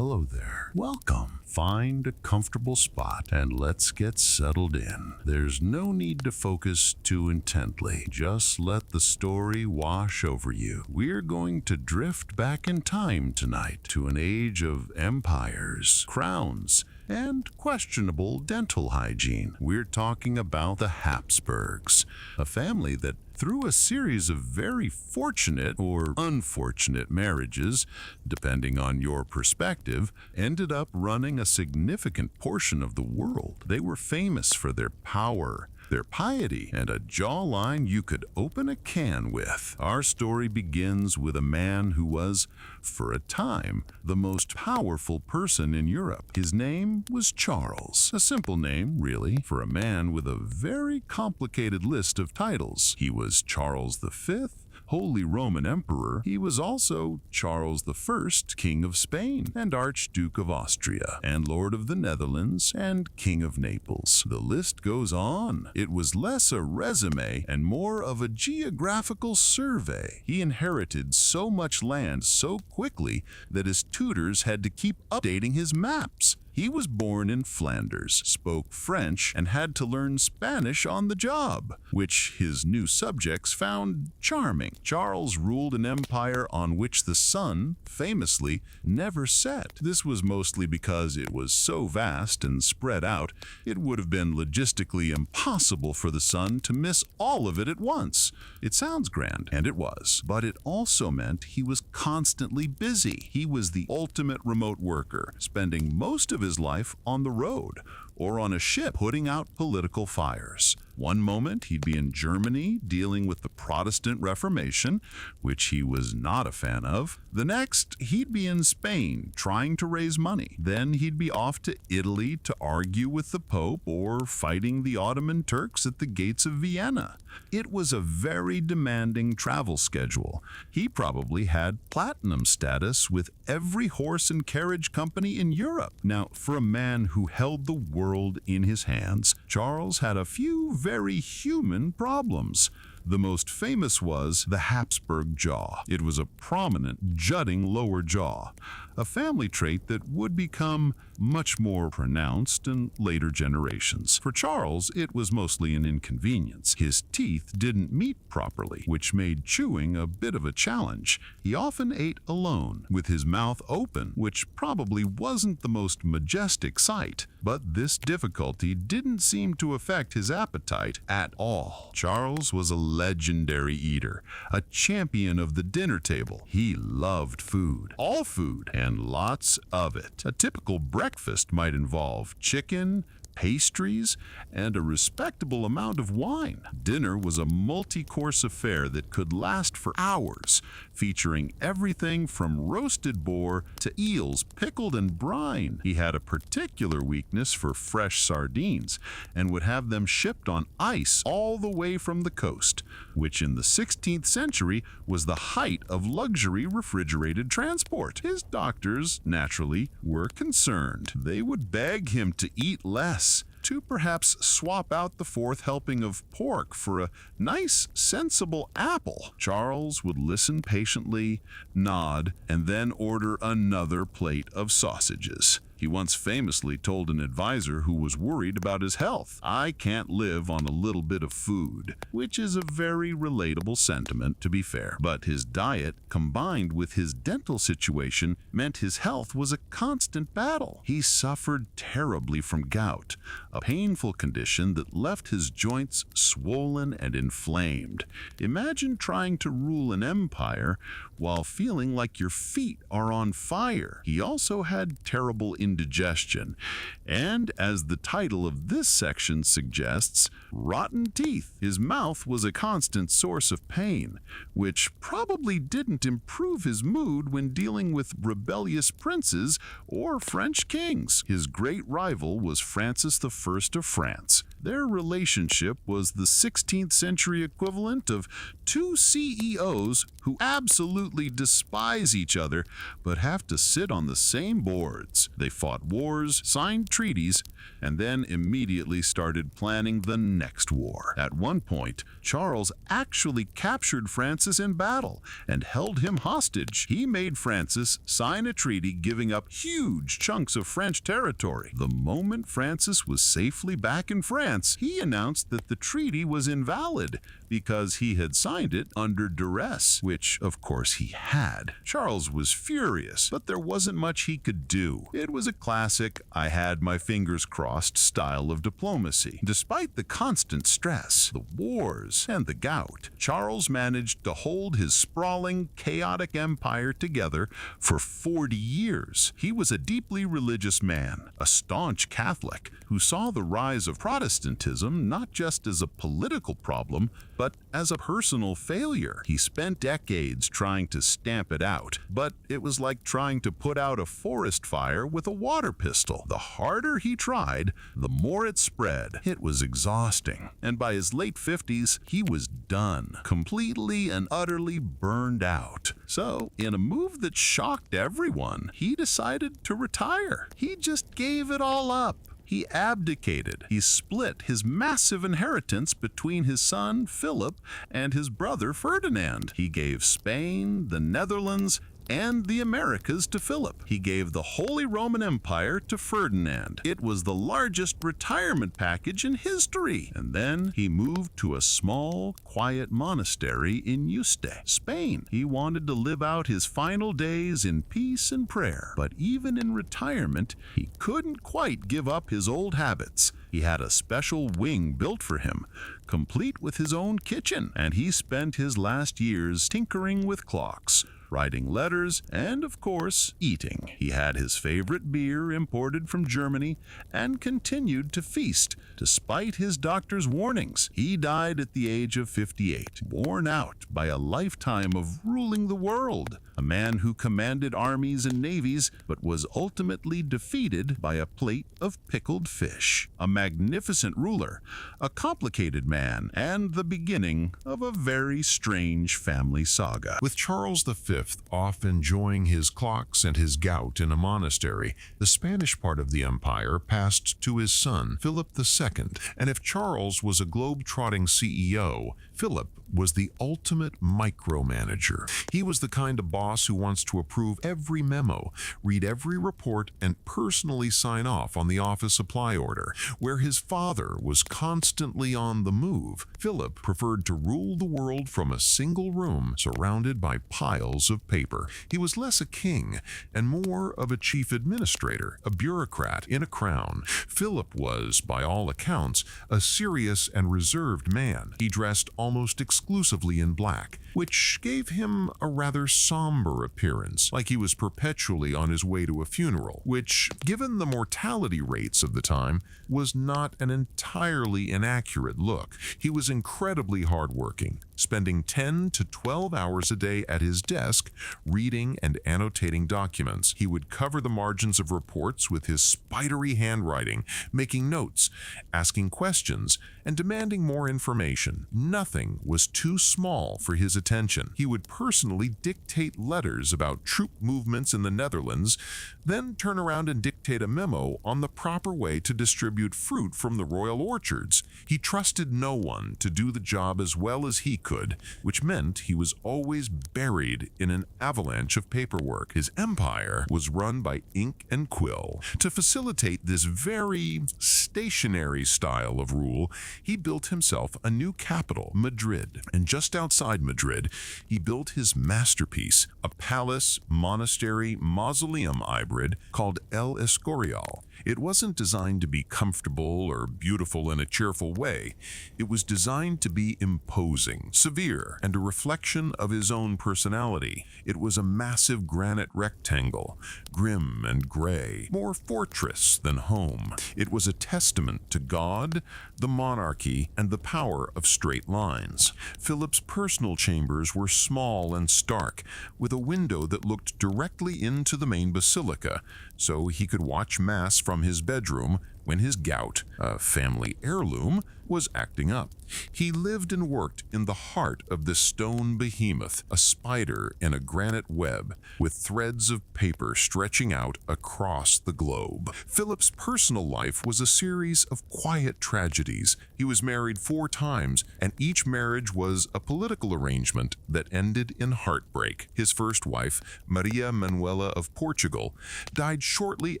Hello there. Welcome. Find a comfortable spot and let's get settled in. There's no need to focus too intently. Just let the story wash over you. We're going to drift back in time tonight to an age of empires, crowns, and questionable dental hygiene. We're talking about the Habsburgs, a family that through a series of very fortunate or unfortunate marriages, depending on your perspective, ended up running a significant portion of the world. They were famous for their power, their piety, and a jawline you could open a can with. Our story begins with a man who was, for a time, the most powerful person in Europe. His name was Charles. A simple name, really, for a man with a very complicated list of titles. He was Charles V, Holy Roman Emperor. He was also Charles I, King of Spain and Archduke of Austria, and Lord of the Netherlands and King of Naples. The list goes on. It was less a resume and more of a geographical survey. He inherited so much land so quickly that his tutors had to keep updating his maps. He was born in Flanders, spoke French, and had to learn Spanish on the job, which his new subjects found charming. Charles ruled an empire on which the sun, famously, never set. This was mostly because it was so vast and spread out, it would have been logistically impossible for the sun to miss all of it at once. It sounds grand, and it was, but it also meant he was constantly busy. He was the ultimate remote worker, spending most of his life on the road or on a ship putting out political fires. One moment he'd be in Germany dealing with the Protestant Reformation, which he was not a fan of. The next, he'd be in Spain trying to raise money. Then he'd be off to Italy to argue with the Pope or fighting the Ottoman Turks at the gates of Vienna. It was a very demanding travel schedule. He probably had platinum status with every horse and carriage company in Europe. Now, for a man who held the world in his hands, Charles had a few very human problems. The most famous was the Habsburg jaw. It was a prominent, jutting lower jaw, a family trait that would become much more pronounced in later generations. For Charles, it was mostly an inconvenience. His teeth didn't meet properly, which made chewing a bit of a challenge. He often ate alone, with his mouth open, which probably wasn't the most majestic sight. But this difficulty didn't seem to affect his appetite at all. Charles was a legendary eater, a champion of the dinner table. He loved food, all food, and lots of it. A typical breakfast might involve chicken, pastries, and a respectable amount of wine. Dinner was a multi-course affair that could last for hours, featuring everything from roasted boar to eels pickled in brine. He had a particular weakness for fresh sardines and would have them shipped on ice all the way from the coast, which in the 16th century was the height of luxury refrigerated transport. His doctors, naturally, were concerned. They would beg him to eat less, to perhaps swap out the fourth helping of pork for a nice, sensible apple. Charles would listen patiently, nod, and then order another plate of sausages. He once famously told an advisor who was worried about his health, "I can't live on a little bit of food," which is a very relatable sentiment, to be fair. But his diet, combined with his dental situation, meant his health was a constant battle. He suffered terribly from gout, a painful condition that left his joints swollen and inflamed. Imagine trying to rule an empire while feeling like your feet are on fire. He also had terrible indigestion, and as the title of this section suggests, rotten teeth. His mouth was a constant source of pain, which probably didn't improve his mood when dealing with rebellious princes or French kings. His great rival was Francis I of France. Their relationship was the 16th century equivalent of two CEOs who absolutely despise each other but have to sit on the same boards. They fought wars, signed treaties, and then immediately started planning the next war. At one point, Charles actually captured Francis in battle and held him hostage. He made Francis sign a treaty giving up huge chunks of French territory. The moment Francis was safely back in France, he announced that the treaty was invalid because he had signed it under duress, which of course he had. Charles was furious, but there wasn't much he could do. It was a classic "I had my fingers crossed" style of diplomacy. Despite the constant stress, the wars, and the gout, Charles managed to hold his sprawling, chaotic empire together for 40 years. He was a deeply religious man, a staunch Catholic, who saw the rise of Protestantism not just as a political problem, but as a personal failure. He spent decades trying to stamp it out, but it was like trying to put out a forest fire with a water pistol. The harder he tried, the more it spread. It was exhausting, and by his late 50s, he was done, completely and utterly burned out. So, in a move that shocked everyone, he decided to retire. He just gave it all up. He abdicated. He split his massive inheritance between his son, Philip, and his brother, Ferdinand. He gave Spain, the Netherlands, and the Americas to Philip. He gave the Holy Roman Empire to Ferdinand. It was the largest retirement package in history. And then he moved to a small, quiet monastery in Yuste, Spain. He wanted to live out his final days in peace and prayer. But even in retirement, he couldn't quite give up his old habits. He had a special wing built for him, complete with his own kitchen, and he spent his last years tinkering with clocks, writing letters, and, of course, eating. He had his favorite beer imported from Germany and continued to feast, despite his doctor's warnings. He died at the age of 58, worn out by a lifetime of ruling the world. A man who commanded armies and navies, but was ultimately defeated by a plate of pickled fish. A magnificent ruler, a complicated man, and the beginning of a very strange family saga. With Charles V off enjoying his clocks and his gout in a monastery, the Spanish part of the empire passed to his son, Philip II. And if Charles was a globe-trotting CEO, Philip was the ultimate micromanager. He was the kind of boss who wants to approve every memo, read every report, and personally sign off on the office supply order. Where his father was constantly on the move, Philip preferred to rule the world from a single room surrounded by piles of paper. He was less a king and more of a chief administrator, a bureaucrat in a crown. Philip was, by all accounts, a serious and reserved man. He dressed almost exclusively in black, which gave him a rather somber appearance, like he was perpetually on his way to a funeral, which, given the mortality rates of the time, was not an entirely inaccurate look. He was incredibly hardworking, spending 10 to 12 hours a day at his desk reading and annotating documents. He would cover the margins of reports with his spidery handwriting, making notes, asking questions, and demanding more information. Nothing was too small for his attention. He would personally dictate letters about troop movements in the Netherlands, then turn around and dictate a memo on the proper way to distribute fruit from the royal orchards. He trusted no one to do the job as well as he could, which meant he was always buried in an avalanche of paperwork. His empire was run by ink and quill. To facilitate this very stationary style of rule, he built himself a new capital, Madrid. And just outside Madrid, he built his masterpiece, a palace, monastery, mausoleum hybrid called El Escorial. It wasn't designed to be comfortable or beautiful in a cheerful way. It was designed to be imposing, severe, and a reflection of his own personality. It was a massive granite rectangle, grim and gray, more fortress than home. It was a testament to God, the monarchy, and the power of straight lines. Philip's personal chambers were small and stark, with a window that looked directly into the main basilica, so he could watch Mass from his bedroom when his gout, a family heirloom, was acting up. He lived and worked in the heart of this stone behemoth, a spider in a granite web with threads of paper stretching out across the globe. Philip's personal life was a series of quiet tragedies. He was married 4 times, and each marriage was a political arrangement that ended in heartbreak. His first wife, Maria Manuela of Portugal, died shortly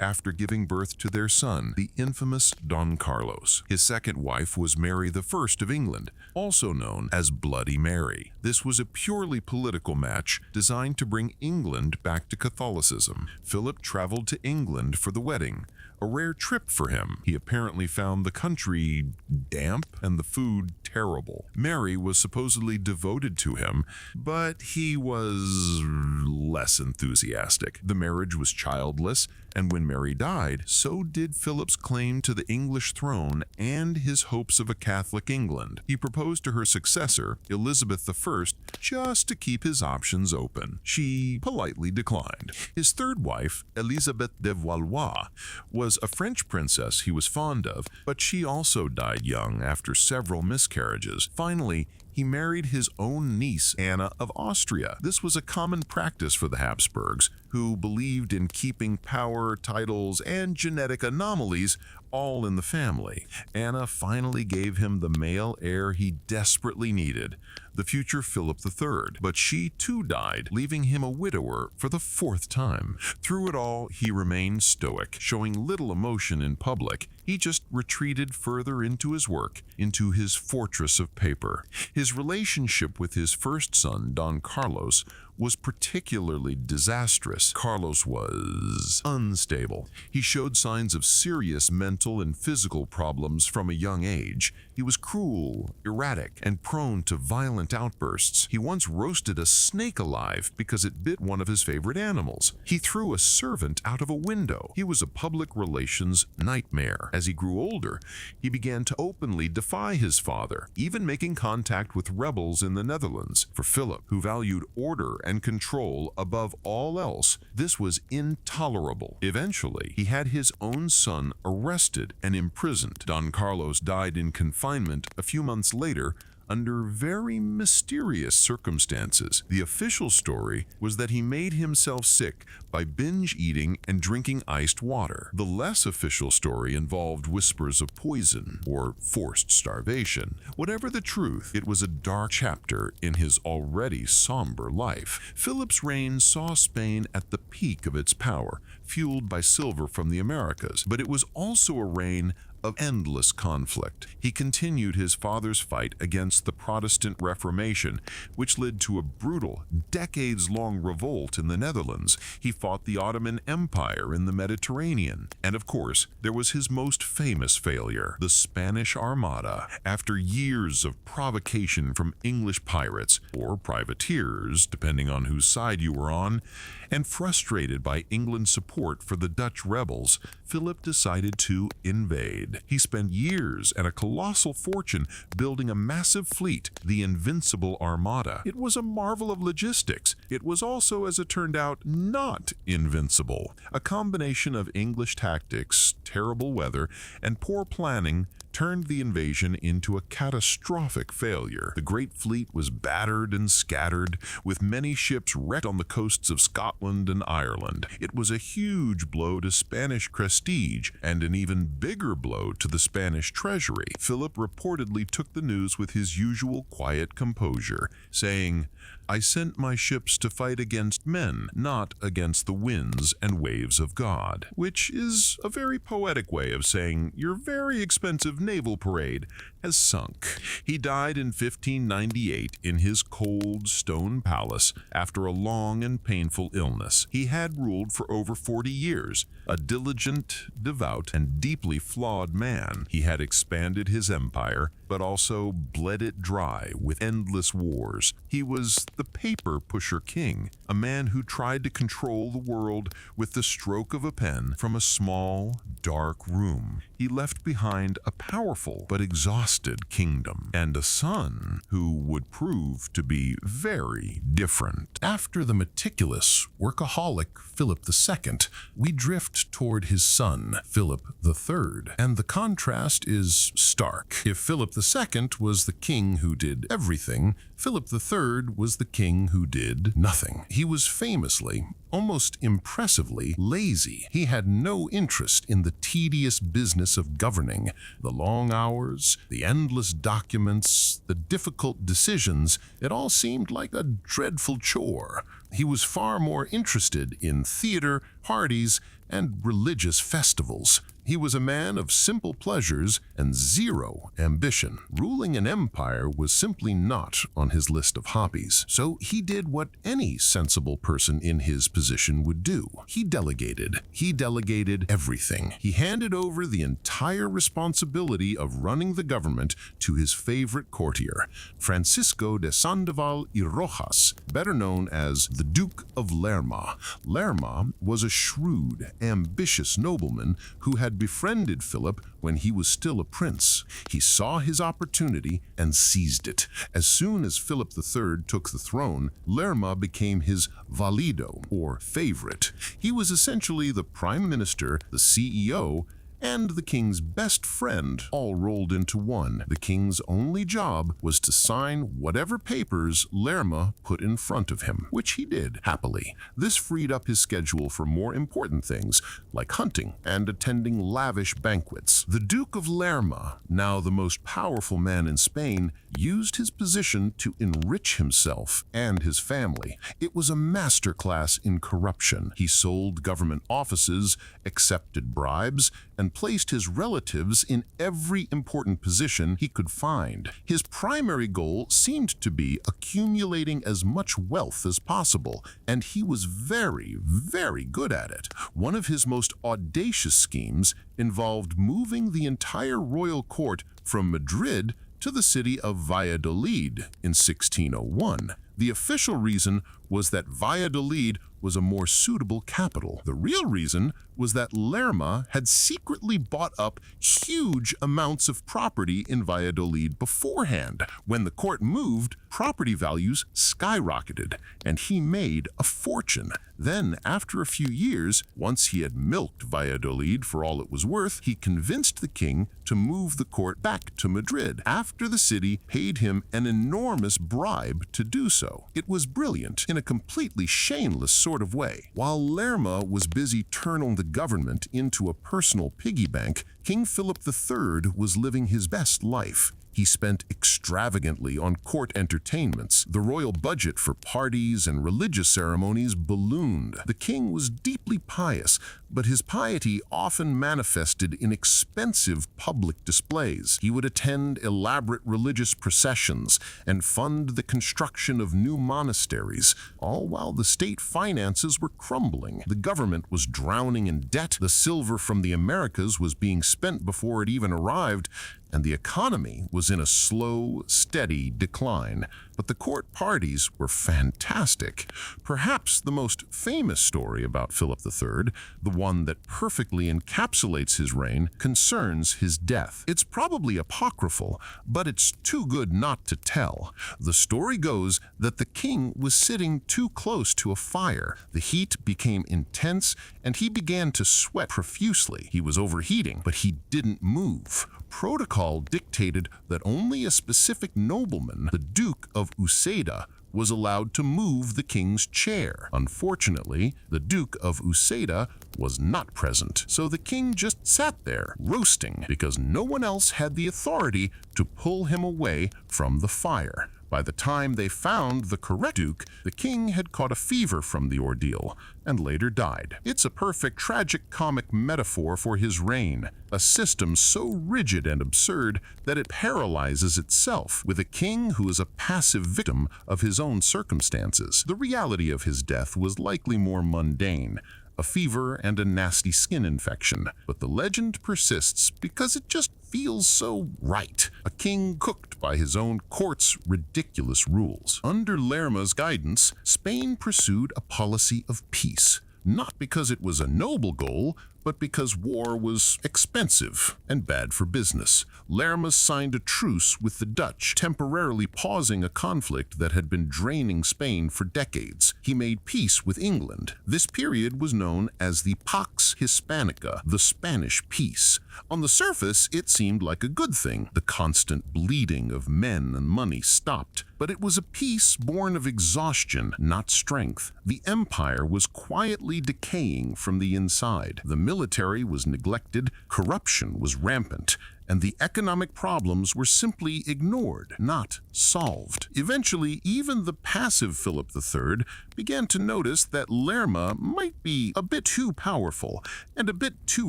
after giving birth to their son, the infamous Don Carlos. His second wife was Mary I of England, also known as Bloody Mary. This was a purely political match designed to bring England back to Catholicism. Philip traveled to England for the wedding, a rare trip for him. He apparently found the country damp and the food terrible. Mary was supposedly devoted to him, but he was less enthusiastic. The marriage was childless, and when Mary died, so did Philip's claim to the English throne and his hopes of a Catholic England. He proposed to her successor, Elizabeth I, just to keep his options open. She politely declined. His third wife, Elizabeth de Valois, was a French princess he was fond of, but she also died young after several miscarriages. Finally, he married his own niece, Anna of Austria. This was a common practice for the Habsburgs, who believed in keeping power, titles, and genetic anomalies all in the family. Anna finally gave him the male heir he desperately needed, the future Philip III, but she too died, leaving him a widower for the 4th time. Through it all, he remained stoic, showing little emotion in public. He just retreated further into his work, into his fortress of paper. His relationship with his first son, Don Carlos, was particularly disastrous. Carlos was unstable. He showed signs of serious mental and physical problems from a young age. He was cruel, erratic, and prone to violent outbursts. He once roasted a snake alive because it bit one of his favorite animals. He threw a servant out of a window. He was a public relations nightmare. As he grew older, he began to openly defy his father, even making contact with rebels in the Netherlands. For Philip, who valued order and control above all else, this was intolerable. Eventually, he had his own son arrested and imprisoned. Don Carlos died in confinement a few months later under very mysterious circumstances. The official story was that he made himself sick by binge eating and drinking iced water. The less official story involved whispers of poison or forced starvation. Whatever the truth, it was a dark chapter in his already somber life. Philip's reign saw Spain at the peak of its power, fueled by silver from the Americas, but it was also a reign of endless conflict. He continued his father's fight against the Protestant Reformation, which led to a brutal, decades-long revolt in the Netherlands. He fought the Ottoman Empire in the Mediterranean. And of course, there was his most famous failure, the Spanish Armada. After years of provocation from English pirates, or privateers, depending on whose side you were on, and frustrated by England's support for the Dutch rebels, Philip decided to invade. He spent years and a colossal fortune building a massive fleet, the Invincible Armada. It was a marvel of logistics. It was also, as it turned out, not invincible. A combination of English tactics, terrible weather, and poor planning turned the invasion into a catastrophic failure. The great fleet was battered and scattered, with many ships wrecked on the coasts of Scotland and Ireland. It was a huge blow to Spanish prestige and an even bigger blow to the Spanish treasury. Philip reportedly took the news with his usual quiet composure, saying, "I sent my ships to fight against men, not against the winds and waves of God," which is a very poetic way of saying your very expensive naval parade has sunk. He died in 1598 in his cold stone palace after a long and painful illness. He had ruled for over 40 years, a diligent, devout, and deeply flawed man. He had expanded his empire, but also bled it dry with endless wars. He was the paper pusher king, a man who tried to control the world with the stroke of a pen from a small, dark room. He left behind a powerful but exhausted kingdom and a son who would prove to be very different. After the meticulous, workaholic Philip II, we drift toward his son, Philip III, and the contrast is stark. If Philip II was the king who did everything, Philip III was the king who did nothing. He was famously, almost impressively, lazy. He had no interest in the tedious business of governing. The long hours, the endless documents, the difficult decisions, it all seemed like a dreadful chore. He was far more interested in theater, parties, and religious festivals. He was a man of simple pleasures and zero ambition. Ruling an empire was simply not on his list of hobbies. So he did what any sensible person in his position would do. He delegated. He delegated everything. He handed over the entire responsibility of running the government to his favorite courtier, Francisco de Sandoval y Rojas, better known as the Duke of Lerma. Lerma was a shrewd, ambitious nobleman who had befriended Philip when he was still a prince. He saw his opportunity and seized it. As soon as Philip III took the throne, Lerma became his valido, or favorite. He was essentially the prime minister, the CEO, and the king's best friend, all rolled into one. The king's only job was to sign whatever papers Lerma put in front of him, which he did, happily. This freed up his schedule for more important things, like hunting and attending lavish banquets. The Duke of Lerma, now the most powerful man in Spain, used his position to enrich himself and his family. It was a masterclass in corruption. He sold government offices, accepted bribes, and placed his relatives in every important position he could find. His primary goal seemed to be accumulating as much wealth as possible, and he was very, very good at it. One of his most audacious schemes involved moving the entire royal court from Madrid to the city of Valladolid in 1601. The official reason was that Valladolid was a more suitable capital. The real reason was that Lerma had secretly bought up huge amounts of property in Valladolid beforehand. When the court moved, property values skyrocketed, and he made a fortune. Then, after a few years, once he had milked Valladolid for all it was worth, he convinced the king to move the court back to Madrid, after the city paid him an enormous bribe to do so. It was brilliant in a completely shameless sort of way. While Lerma was busy turning the government into a personal piggy bank, King Philip III was living his best life. He spent extravagantly on court entertainments. The royal budget for parties and religious ceremonies ballooned. The king was deeply pious, but his piety often manifested in expensive public displays. He would attend elaborate religious processions and fund the construction of new monasteries, all while the state finances were crumbling. The government was drowning in debt, the silver from the Americas was being spent before it even arrived, and the economy was in a slow, steady decline. But the court parties were fantastic. Perhaps the most famous story about Philip III, the one that perfectly encapsulates his reign, concerns his death. It's probably apocryphal, but it's too good not to tell. The story goes that the king was sitting too close to a fire. The heat became intense, and he began to sweat profusely. He was overheating, but he didn't move. Protocol dictated that only a specific nobleman, the Duke of Uceda, was allowed to move the king's chair. Unfortunately, the Duke of Uceda was not present, so the king just sat there, roasting, because no one else had the authority to pull him away from the fire. By the time they found the correct duke, the king had caught a fever from the ordeal and later died. It's a perfect tragic-comic metaphor for his reign, a system so rigid and absurd that it paralyzes itself, with a king who is a passive victim of his own circumstances. The reality of his death was likely more mundane. a fever, and a nasty skin infection. But the legend persists because it just feels so right. A king cooked by his own court's ridiculous rules. Under Lerma's guidance, Spain pursued a policy of peace, not because it was a noble goal, but because war was expensive and bad for business. Lerma signed a truce with the Dutch, temporarily pausing a conflict that had been draining Spain for decades. He made peace with England. This period was known as the Pax Hispanica, the Spanish peace. On the surface, it seemed like a good thing. The constant bleeding of men and money stopped. But it was a peace born of exhaustion, not strength. The empire was quietly decaying from the inside. The military was neglected, corruption was rampant, and the economic problems were simply ignored, not solved. Eventually, even the passive Philip III began to notice that Lerma might be a bit too powerful and a bit too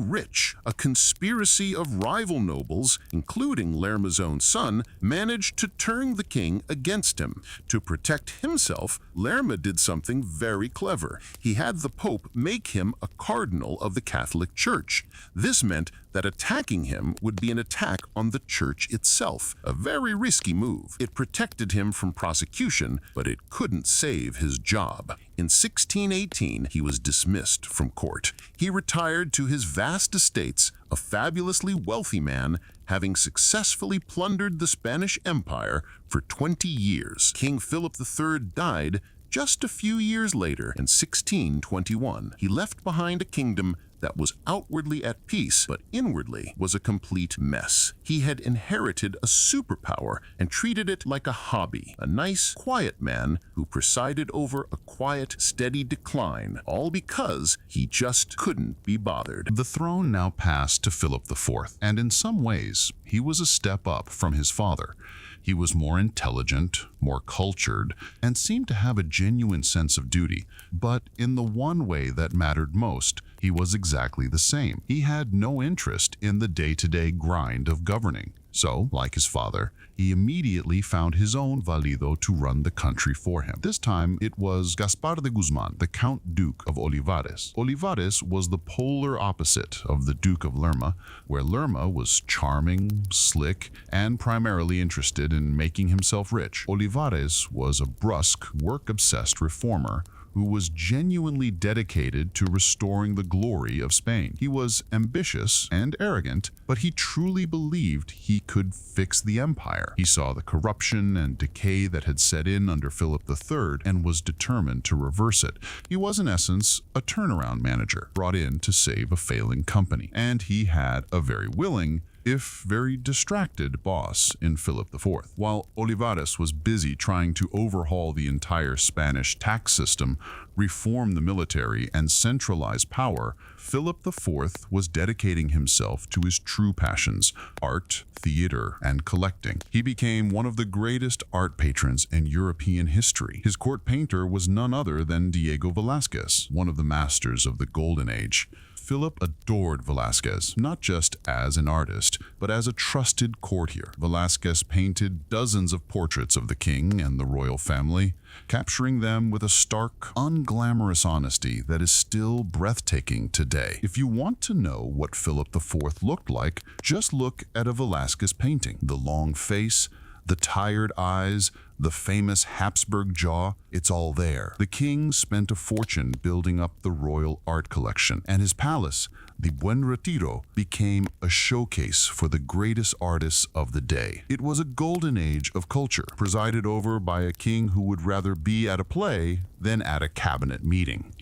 rich. A conspiracy of rival nobles, including Lerma's own son, managed to turn the king against him. To protect himself, Lerma did something very clever. He had the Pope make him a cardinal of the Catholic Church. This meant that attacking him would be an attack on the church itself, a very risky move. It protected him from prosecution, but it couldn't save his job. In 1618, he was dismissed from court. He retired to his vast estates, a fabulously wealthy man, having successfully plundered the Spanish Empire for 20 years. King Philip III died just a few years later in 1621. He left behind a kingdom that was outwardly at peace, but inwardly was a complete mess. He had inherited a superpower and treated it like a hobby, a nice, quiet man who presided over a quiet, steady decline, all because he just couldn't be bothered. The throne now passed to Philip IV, and in some ways, he was a step up from his father. He was more intelligent, more cultured, and seemed to have a genuine sense of duty. But in the one way that mattered most, he was exactly the same. He had no interest in the day-to-day grind of governing. So, like his father, he immediately found his own valido to run the country for him. This time, it was Gaspar de Guzman, the Count Duke of Olivares. Olivares was the polar opposite of the Duke of Lerma, where Lerma was charming, slick, and primarily interested in making himself rich. Olivares was a brusque, work-obsessed reformer who was genuinely dedicated to restoring the glory of Spain. He was ambitious and arrogant, but he truly believed he could fix the empire. He saw the corruption and decay that had set in under Philip III and was determined to reverse it. He was, in essence, a turnaround manager, brought in to save a failing company. And he had a very willing, if very distracted, boss in Philip IV. While Olivares was busy trying to overhaul the entire Spanish tax system, reform the military, and centralize power, Philip IV was dedicating himself to his true passions: art, theater, and collecting. He became one of the greatest art patrons in European history. His court painter was none other than Diego Velázquez, one of the masters of the Golden Age. Philip adored Velázquez, not just as an artist, but as a trusted courtier. Velázquez painted dozens of portraits of the king and the royal family, capturing them with a stark, unglamorous honesty that is still breathtaking today. If you want to know what Philip IV looked like, just look at a Velázquez painting. The long face, the tired eyes, the famous Habsburg jaw, it's all there. The king spent a fortune building up the royal art collection, and his palace, the Buen Retiro, became a showcase for the greatest artists of the day. It was a golden age of culture, presided over by a king who would rather be at a play than at a cabinet meeting.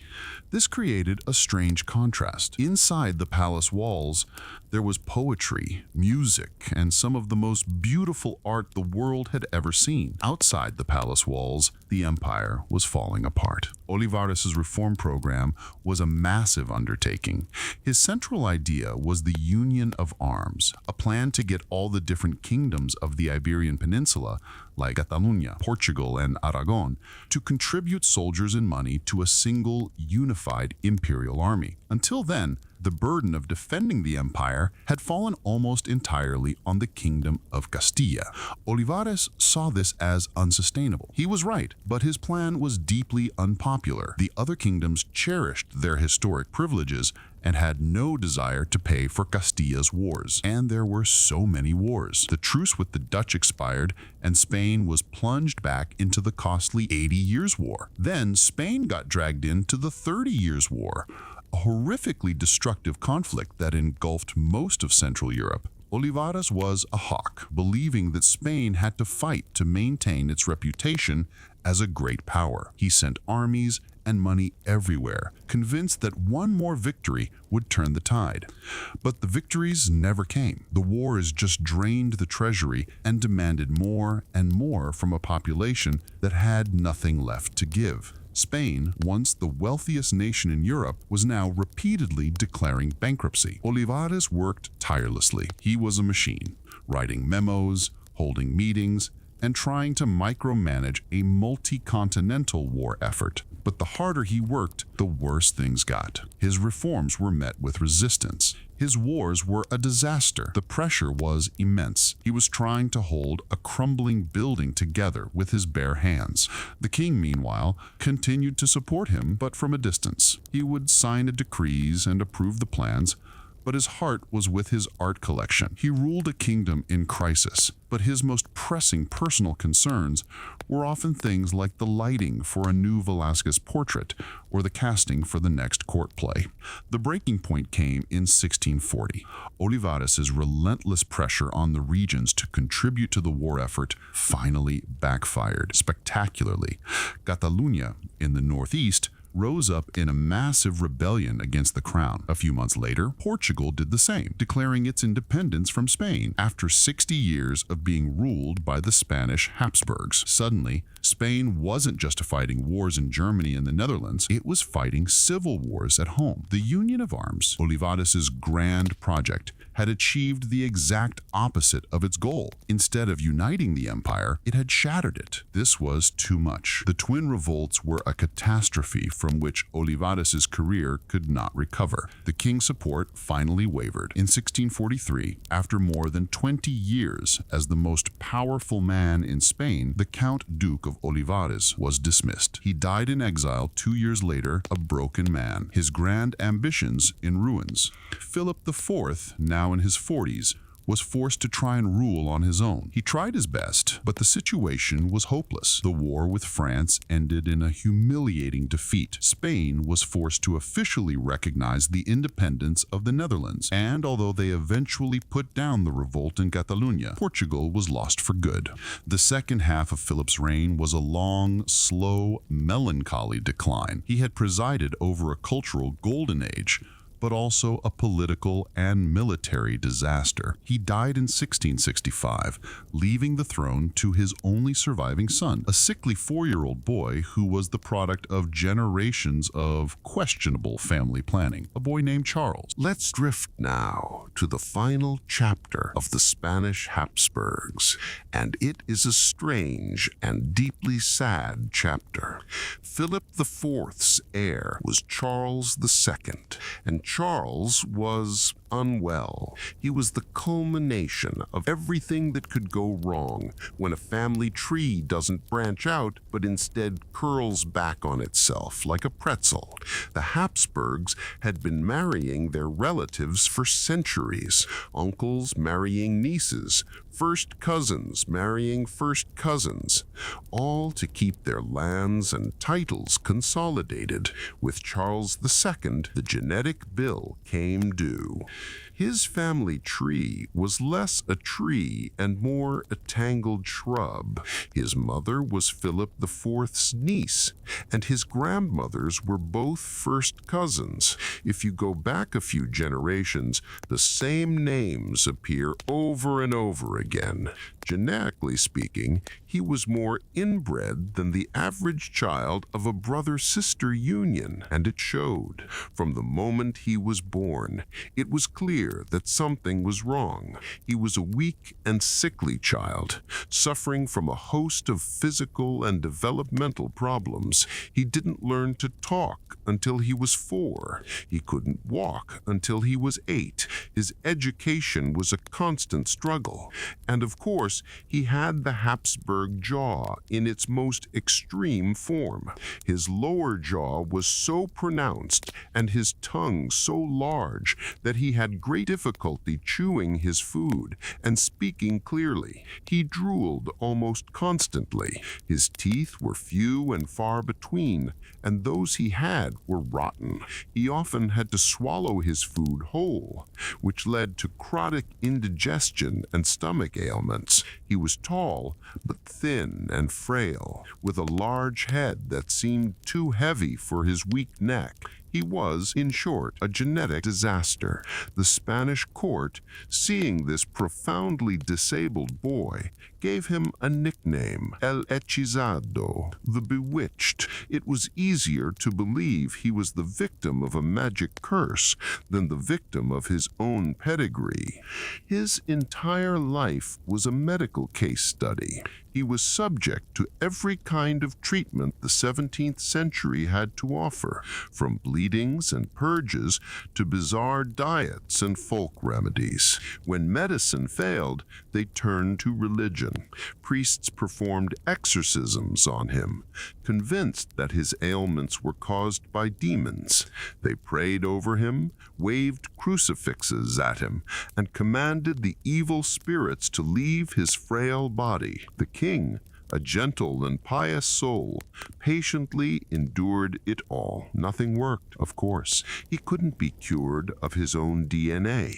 This created a strange contrast. Inside the palace walls, there was poetry, music, and some of the most beautiful art the world had ever seen. Outside the palace walls, the empire was falling apart. Olivares' reform program was a massive undertaking. His central idea was the Union of Arms, a plan to get all the different kingdoms of the Iberian Peninsula, like Catalonia, Portugal, and Aragon, to contribute soldiers and money to a single, unified imperial army. Until then, The burden of defending the empire had fallen almost entirely on the kingdom of Castilla. Olivares saw this as unsustainable. He was right, but his plan was deeply unpopular. The other kingdoms cherished their historic privileges and had no desire to pay for Castilla's wars. And there were so many wars. The truce with the Dutch expired, and Spain was plunged back into the costly 80 Years' War. Then Spain got dragged into the 30 Years' War, a horrifically destructive conflict that engulfed most of Central Europe. Olivares was a hawk, believing that Spain had to fight to maintain its reputation as a great power. He sent armies and money everywhere, convinced that one more victory would turn the tide. But the victories never came. The wars just drained the treasury and demanded more and more from a population that had nothing left to give. Spain, once the wealthiest nation in Europe, was now repeatedly declaring bankruptcy. Olivares worked tirelessly. He was a machine, writing memos, holding meetings, and trying to micromanage a multi-continental war effort. But the harder he worked, the worse things got. His reforms were met with resistance. His wars were a disaster. The pressure was immense. He was trying to hold a crumbling building together with his bare hands. The king, meanwhile, continued to support him, but from a distance. He would sign the decrees and approve the plans, but his heart was with his art collection. He ruled a kingdom in crisis, but his most pressing personal concerns were often things like the lighting for a new Velázquez portrait or the casting for the next court play. The breaking point came in 1640. Olivares' relentless pressure on the regions to contribute to the war effort finally backfired spectacularly. Catalunya, in the northeast, rose up in a massive rebellion against the crown. A few months later, Portugal did the same, declaring its independence from Spain after 60 years of being ruled by the Spanish Habsburgs. Suddenly, Spain wasn't just fighting wars in Germany and the Netherlands, it was fighting civil wars at home. The Union of Arms, Olivares' grand project, had achieved the exact opposite of its goal. Instead of uniting the empire, it had shattered it. This was too much. The twin revolts were a catastrophe from which Olivares' career could not recover. The king's support finally wavered. In 1643, after more than 20 years as the most powerful man in Spain, the Count Duke of Olivares was dismissed. He died in exile 2 years later, a broken man, his grand ambitions in ruins. Philip IV, now in his 40s, was forced to try and rule on his own. He tried his best, but the situation was hopeless. The war with France ended in a humiliating defeat. Spain was forced to officially recognize the independence of the Netherlands, and although they eventually put down the revolt in Catalonia, Portugal was lost for good. The second half of Philip's reign was a long, slow, melancholy decline. He had presided over a cultural golden age, but also a political and military disaster. He died in 1665, leaving the throne to his only surviving son, a sickly 4-year-old boy who was the product of generations of questionable family planning, a boy named Charles. Let's drift now to the final chapter of the Spanish Habsburgs, and it is a strange and deeply sad chapter. Philip IV's heir was Charles II, and Charles was unwell. He was the culmination of everything that could go wrong when a family tree doesn't branch out, but instead curls back on itself like a pretzel. The Habsburgs had been marrying their relatives for centuries, uncles marrying nieces, first cousins marrying first cousins, all to keep their lands and titles consolidated. With Charles II, the genetic bill came due. His family tree was less a tree and more a tangled shrub. His mother was Philip IV's niece, and his grandmothers were both first cousins. If you go back a few generations, the same names appear over and over again. Genetically speaking, he was more inbred than the average child of a brother-sister union, and it showed. From the moment he was born, it was clear that something was wrong. He was a weak and sickly child, suffering from a host of physical and developmental problems. He didn't learn to talk until he was 4. He couldn't walk until he was 8. His education was a constant struggle. And of course, he had the Habsburg jaw in its most extreme form. His lower jaw was so pronounced and his tongue so large that he had great difficulty chewing his food and speaking clearly. He drooled almost constantly. His teeth were few and far between, and those he had were rotten. He often had to swallow his food whole, which led to chronic indigestion and stomach ailments. He was tall, but thin and frail, with a large head that seemed too heavy for his weak neck. He was, in short, a genetic disaster. The Spanish court, seeing this profoundly disabled boy, gave him a nickname, El Hechizado, the Bewitched. It was easier to believe he was the victim of a magic curse than the victim of his own pedigree. His entire life was a medical case study. He was subject to every kind of treatment the 17th century had to offer, from bleedings and purges to bizarre diets and folk remedies. When medicine failed, they turned to religion. Priests performed exorcisms on him, convinced that his ailments were caused by demons. They prayed over him, waved crucifixes at him, and commanded the evil spirits to leave his frail body. The king, a gentle and pious soul, patiently endured it all. Nothing worked, of course. He couldn't be cured of his own DNA.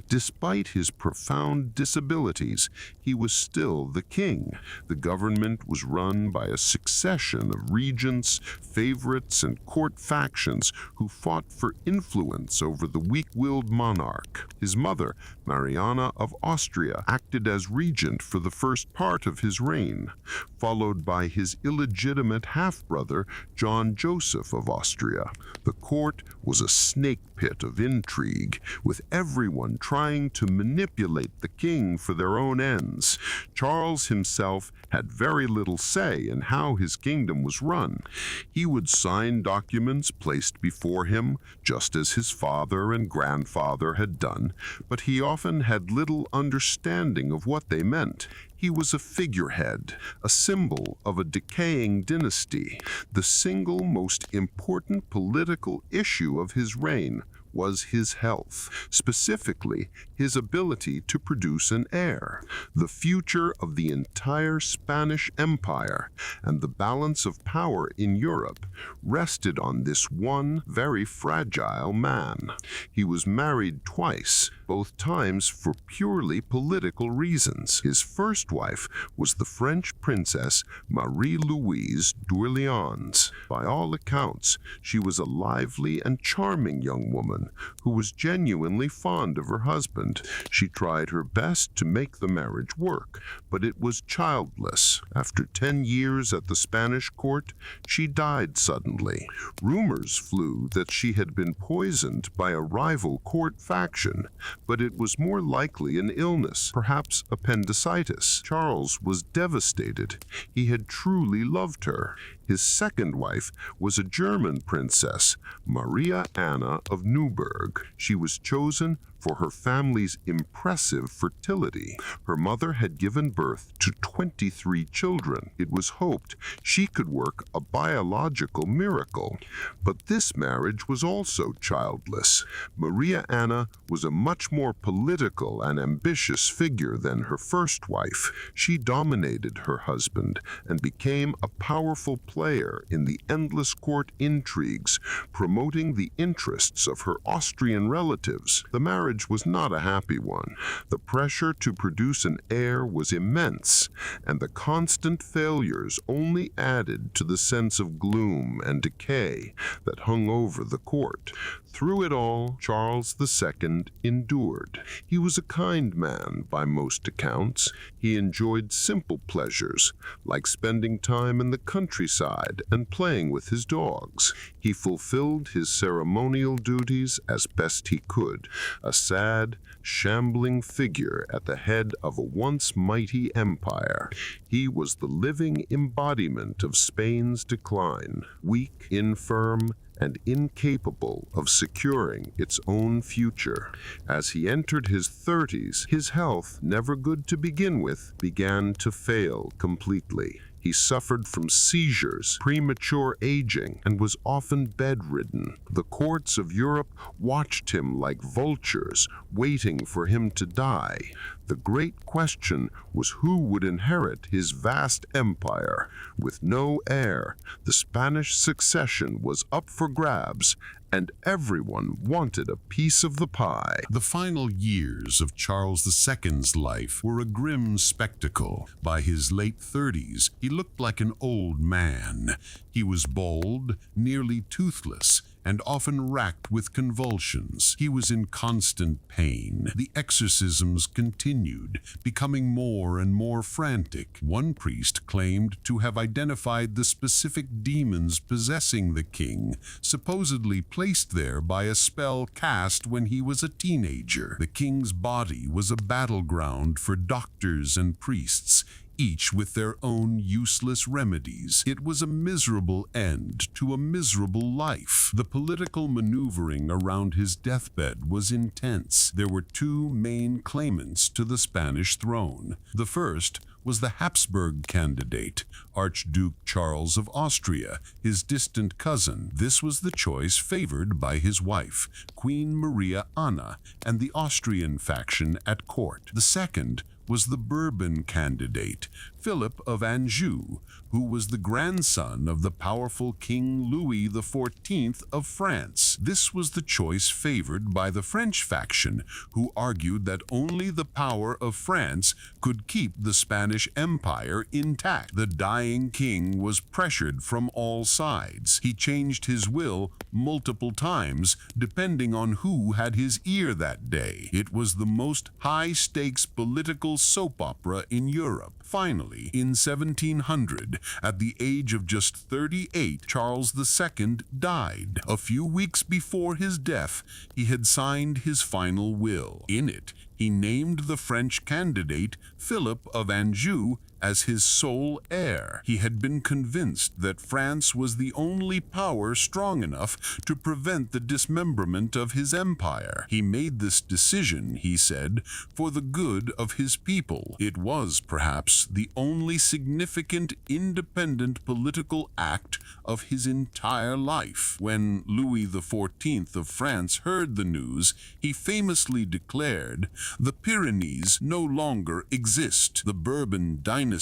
Despite his profound disabilities, he was still the king. The government was run by a succession of regents, favorites, and court factions who fought for influence over the weak-willed monarch. His mother, Mariana of Austria, acted as regent for the first part of his reign, followed by his illegitimate half-brother, John Joseph of Austria. The court was a snake pit of intrigue, with everyone trying to manipulate the king for their own ends. Charles himself had very little say in how his kingdom was run. He would sign documents placed before him, just as his father and grandfather had done, but he often had little understanding of what they meant. He was a figurehead, a symbol of a decaying dynasty. The single most important political issue of his reign was his health, specifically his ability to produce an heir. The future of the entire Spanish Empire and the balance of power in Europe rested on this one very fragile man. He was married twice, both times for purely political reasons. His first wife was the French princess Marie-Louise d'Orléans. By all accounts, she was a lively and charming young woman who was genuinely fond of her husband. She tried her best to make the marriage work, but it was childless. After 10 years at the Spanish court, she died suddenly. Rumors flew that she had been poisoned by a rival court faction, but it was more likely an illness, perhaps appendicitis. Charles was devastated. He had truly loved her. His second wife was a German princess, Maria Anna of Neuburg. She was chosen for her family's impressive fertility. Her mother had given birth to 23 children. It was hoped she could work a biological miracle. But this marriage was also childless. Maria Anna was a much more political and ambitious figure than her first wife. She dominated her husband and became a powerful player in the endless court intrigues, promoting the interests of her Austrian relatives. The marriage marriage was not a happy one. The pressure to produce an heir was immense, and the constant failures only added to the sense of gloom and decay that hung over the court. Through it all, Charles II endured. He was a kind man by most accounts. He enjoyed simple pleasures, like spending time in the countryside and playing with his dogs. He fulfilled his ceremonial duties as best he could, a sad, shambling figure at the head of a once mighty empire. He was the living embodiment of Spain's decline, weak, infirm, and incapable of securing its own future. As he entered his 30s, his health, never good to begin with, began to fail completely. He suffered from seizures, premature aging, and was often bedridden. The courts of Europe watched him like vultures, waiting for him to die. The great question was who would inherit his vast empire. With no heir, the Spanish succession was up for grabs, and everyone wanted a piece of the pie. The final years of Charles II's life were a grim spectacle. By his late 30s, he looked like an old man. He was bald, nearly toothless, and often racked with convulsions. He was in constant pain. The exorcisms continued, becoming more and more frantic. One priest claimed to have identified the specific demons possessing the king, supposedly placed there by a spell cast when he was a teenager. The king's body was a battleground for doctors and priests, each with their own useless remedies. It was a miserable end to a miserable life. The political maneuvering around his deathbed was intense. There were two main claimants to the Spanish throne. The first was the Habsburg candidate, Archduke Charles of Austria, his distant cousin. This was the choice favored by his wife, Queen Maria Anna, and the Austrian faction at court. The second was the Bourbon candidate, Philip of Anjou, who was the grandson of the powerful King Louis XIV of France. This was the choice favored by the French faction, who argued that only the power of France could keep the Spanish Empire intact. The dying king was pressured from all sides. He changed his will multiple times, depending on who had his ear that day. It was the most high-stakes political soap opera in Europe. Finally, in 1700, at the age of just 38, Charles II died. A few weeks before his death, he had signed his final will. In it, he named the French candidate, Philip of Anjou, as his sole heir. He had been convinced that France was the only power strong enough to prevent the dismemberment of his empire. He made this decision, he said, for the good of his people. It was, perhaps, the only significant independent political act of his entire life. When Louis XIV of France heard the news, he famously declared, "The Pyrenees no longer exist." The Bourbon dynasty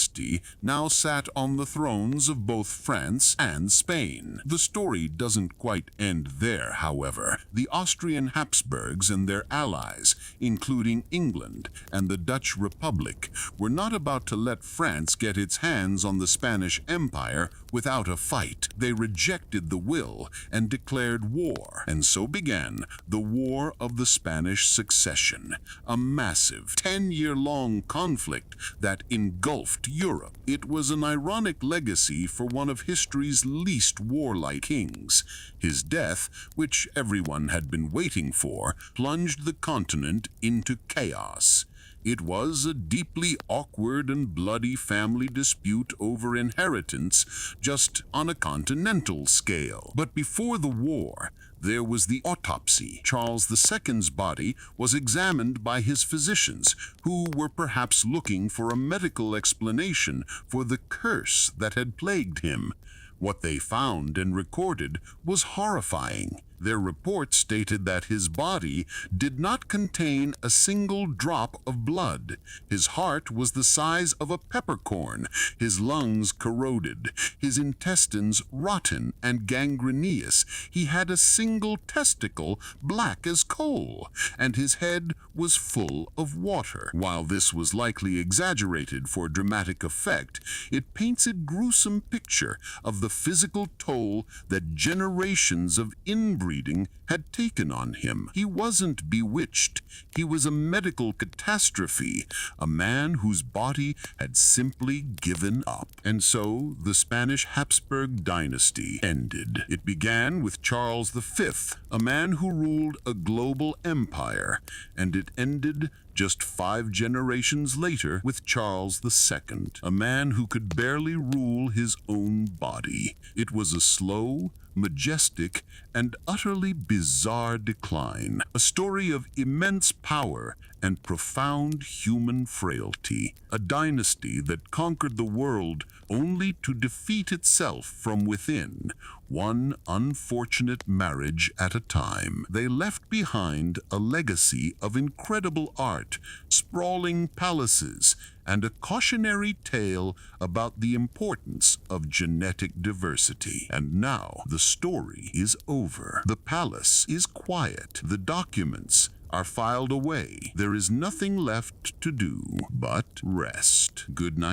now sat on the thrones of both France and Spain. The story doesn't quite end there, however. The Austrian Habsburgs and their allies, including England and the Dutch Republic, were not about to let France get its hands on the Spanish Empire without a fight. They rejected the will and declared war, and so began the War of the Spanish Succession, a massive 10-year-long conflict that engulfed Europe. It was an ironic legacy for one of history's least warlike kings. His death, which everyone had been waiting for, plunged the continent into chaos. It was a deeply awkward and bloody family dispute over inheritance, just on a continental scale. But before the war, there was the autopsy. Charles II's body was examined by his physicians, who were perhaps looking for a medical explanation for the curse that had plagued him. What they found and recorded was horrifying. Their report stated that his body did not contain a single drop of blood. His heart was the size of a peppercorn, his lungs corroded, his intestines rotten and gangrenous. He had a single testicle black as coal, and his head was full of water. While this was likely exaggerated for dramatic effect, it paints a gruesome picture of the physical toll that generations of inbreeding had taken on him. He wasn't bewitched. He was a medical catastrophe, a man whose body had simply given up. And so the Spanish Habsburg dynasty ended. It began with Charles V, a man who ruled a global empire, and it ended just 5 generations later with Charles II, a man who could barely rule his own body. It was a slow, majestic, and utterly bizarre decline, a story of immense power and profound human frailty, a dynasty that conquered the world only to defeat itself from within, one unfortunate marriage at a time. They left behind a legacy of incredible art, sprawling palaces, and a cautionary tale about the importance of genetic diversity. And now the story is over. The palace is quiet. The documents are filed away. There is nothing left to do but rest. Good night.